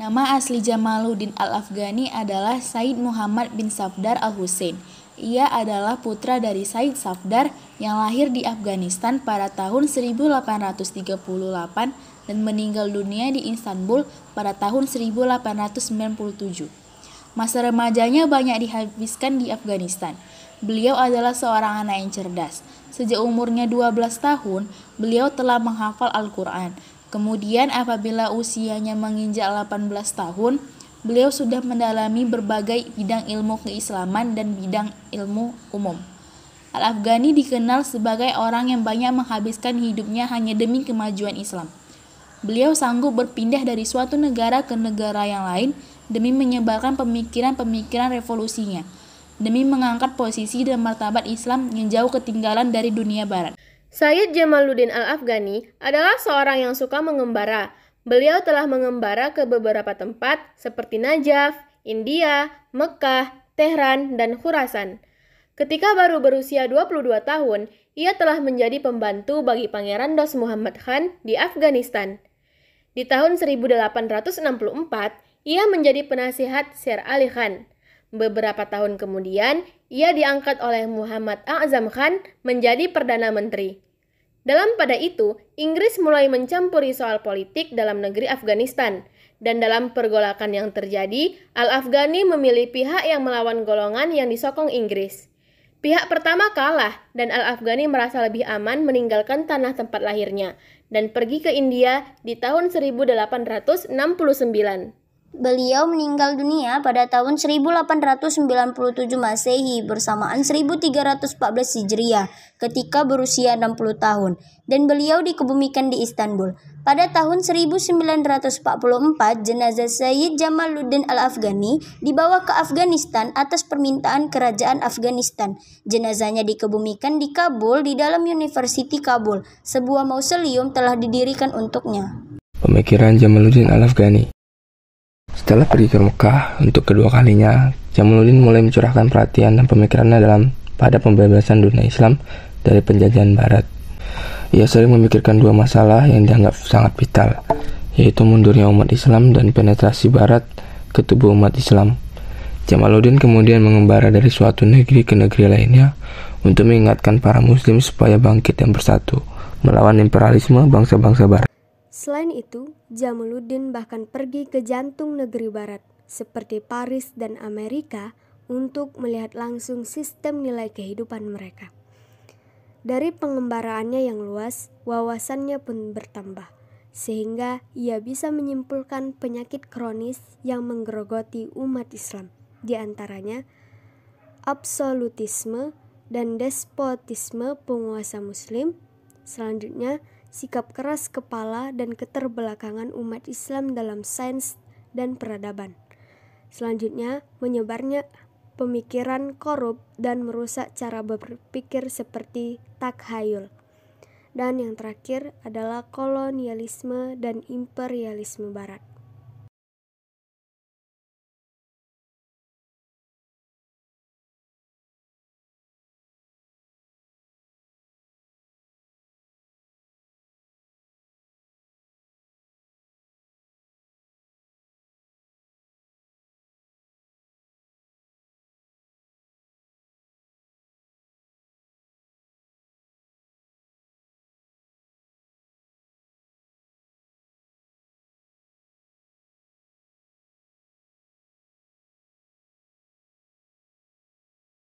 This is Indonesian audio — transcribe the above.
Nama asli Jamaluddin Al-Afghani adalah Said Muhammad bin Safdar Al-Husain. Ia adalah putra dari Said Safdar yang lahir di Afghanistan pada tahun 1838 dan meninggal dunia di Istanbul pada tahun 1897. Masa remajanya banyak dihabiskan di Afghanistan. Beliau adalah seorang anak yang cerdas. Sejak umurnya 12 tahun, beliau telah menghafal Al-Quran. Kemudian apabila usianya menginjak 18 tahun, beliau sudah mendalami berbagai bidang ilmu keislaman dan bidang ilmu umum. Al-Afghani dikenal sebagai orang yang banyak menghabiskan hidupnya hanya demi kemajuan Islam. Beliau sanggup berpindah dari suatu negara ke negara yang lain demi menyebarkan pemikiran-pemikiran revolusinya, demi mengangkat posisi dan martabat Islam yang jauh ketinggalan dari dunia barat. Sayyid Jamaluddin Al-Afghani adalah seorang yang suka mengembara. Beliau telah mengembara ke beberapa tempat seperti Najaf, India, Mekah, Tehran, dan Khurasan. Ketika baru berusia 22 tahun, ia telah menjadi pembantu bagi Pangeran Dost Muhammad Khan di Afghanistan. Di tahun 1864, ia menjadi penasihat Sher Ali Khan. Beberapa tahun kemudian, ia diangkat oleh Muhammad A'zam Khan menjadi Perdana Menteri. Pada itu, Inggris mulai mencampuri soal politik dalam negeri Afghanistan, dan dalam pergolakan yang terjadi, Al-Afghani memilih pihak yang melawan golongan yang disokong Inggris. Pihak pertama kalah, dan Al-Afghani merasa lebih aman meninggalkan tanah tempat lahirnya, dan pergi ke India di tahun 1869. Beliau meninggal dunia pada tahun 1897 Masehi bersamaan 1314 Hijriah ketika berusia 60 tahun dan beliau dikebumikan di Istanbul. Pada tahun 1944 jenazah Sayyid Jamaluddin Al-Afghani dibawa ke Afghanistan atas permintaan kerajaan Afghanistan. Jenazahnya dikebumikan di Kabul di dalam University Kabul. Sebuah mausoleum telah didirikan untuknya. Pemikiran Jamaluddin Al-Afghani. Setelah pergi ke Mekah untuk kedua kalinya, Jamaluddin mulai mencurahkan perhatian dan pemikirannya pada pembebasan dunia Islam dari penjajahan Barat. Ia sering memikirkan dua masalah yang dianggap sangat vital, yaitu mundurnya umat Islam dan penetrasi Barat ke tubuh umat Islam. Jamaluddin kemudian mengembara dari suatu negeri ke negeri lainnya untuk mengingatkan para muslim supaya bangkit dan bersatu melawan imperialisme bangsa-bangsa Barat. Selain itu, Jamaluddin bahkan pergi ke jantung negeri barat seperti Paris dan Amerika untuk melihat langsung sistem nilai kehidupan mereka. Dari pengembaraannya yang luas, wawasannya pun bertambah, sehingga ia bisa menyimpulkan penyakit kronis yang menggerogoti umat Islam, di antaranya absolutisme dan despotisme penguasa muslim. Selanjutnya, sikap keras kepala dan keterbelakangan umat Islam dalam sains dan peradaban. Selanjutnya, menyebarnya pemikiran korup dan merusak cara berpikir seperti takhayul. Dan yang terakhir adalah kolonialisme dan imperialisme Barat.